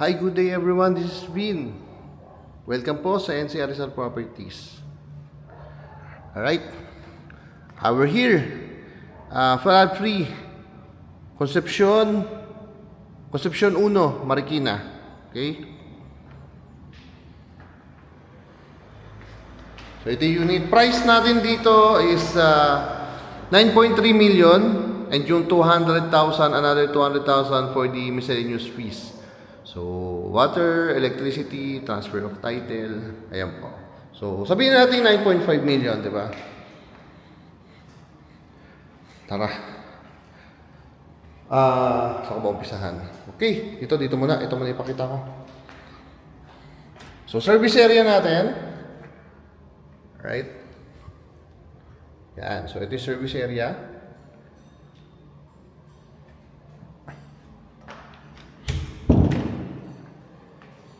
Hi, good day everyone. This is Vin. Welcome po sa NCR Rizal Properties. Alright. We're here. Flood free. Concepcion 1, Marikina. Okay. So ito yung unit price natin dito is 9.3 million and yung 200,000, another 200,000 for the miscellaneous fees. So, water, electricity, transfer of title, ayan po. So, sabihin natin 9.5 million, di ba? Tara. Saan ko ba umpisahan? Okay, dito muna. Ito muna ipakita ko. So, service area natin. Right? Yan. So, ito yung service area.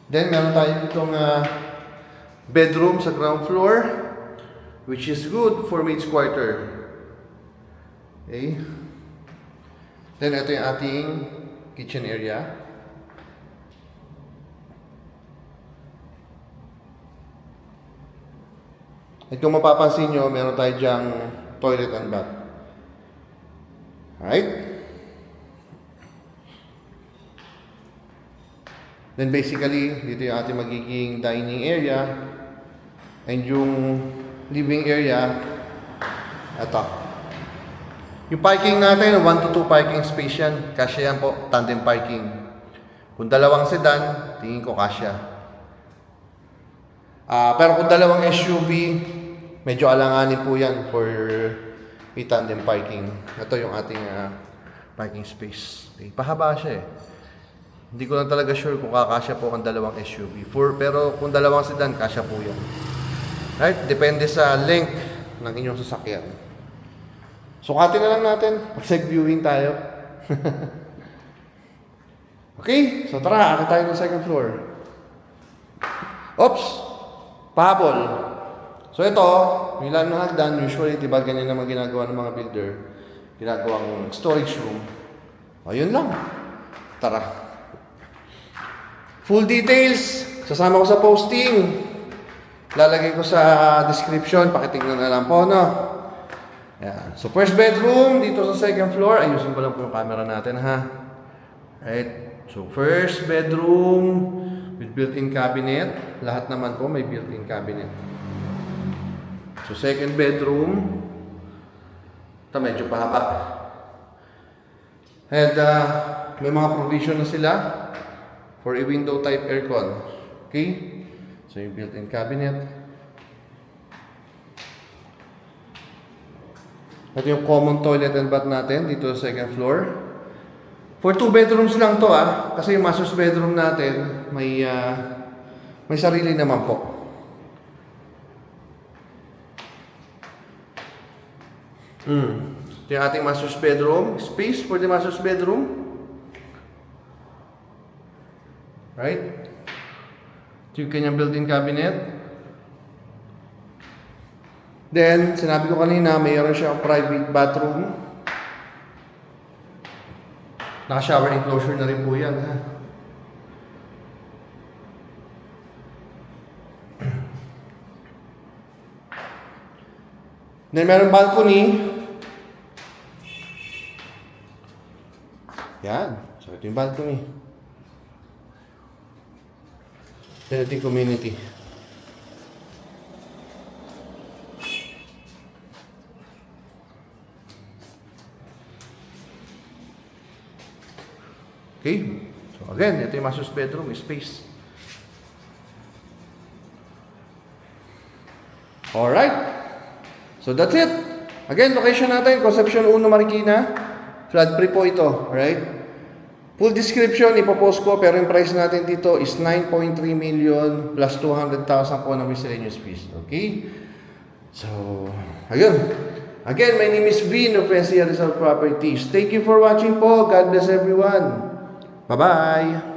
Then, meron tayo ditong bedroom sa ground floor, which is good for maid's quarter. Okay. Then, ito yung ating kitchen area. At kung mapapansin nyo, meron tayo dyang toilet and bath. Alright? Then basically, dito yung ating magiging dining area and yung living area. Ito. Yung parking natin, 1 to 2 parking space yan. Kasya yan po, tandem parking. Kung dalawang sedan, tingin ko kasya. Pero kung dalawang SUV, medyo alanganin po yan for a tandem parking. Ito yung ating parking space. Okay, pahaba siya eh. Hindi ko lang talaga sure kung kakasya po ang dalawang SUV. Pero kung dalawang sedan, kasya po yan. Right? Depende sa length ng inyong sasakyan. Sukatin na lang natin. Pag-seg viewing tayo. Okay? So tara, akit tayo ng second floor. Oops! Pahabol. So ito, yung ilan ng hagdan, usually, diba ganyan naman ginagawa ng mga builder. Ginagawang storage room. O, yun lang. Tara. Full details, sasama ko sa posting. Lalagay ko sa description, pakitignan na lang po, no? Ayan. So, first bedroom, dito sa second floor. Ayusin ko lang po yung camera natin, ha? Right. So, first bedroom with built-in cabinet. Lahat naman po may built-in cabinet. So, second bedroom. Ito, medyo pahaba. And, may mga provision na sila for a window type aircon. Okay? So yung built-in cabinet. Ito yung common toilet and bath natin dito sa second floor. For 2 bedrooms lang to kasi yung master's bedroom natin may sarili naman po. Ito yung ating master's bedroom. Space for the master's bedroom. Right? Ito yung kanyang built-in cabinet. Then, sinabi ko kanina, mayroon siyang private bathroom. Naka-shower enclosure na rin po yan. Ha? Then, meron balcony. Yan. So, ito yung balcony. Ito yung community. Okay. So again, ito yung master's bedroom, space. Alright. So that's it. Again, location natin, Concepcion 1, Marikina. Flood free po ito. Alright. Full description, ipopost ko, pero yung price natin dito is 9.3 million plus 200,000 po na miscellaneous fees. Okay? So, ayun. Again, my name is Vin of NCR Rizal Properties. Thank you for watching po. God bless everyone. Bye-bye.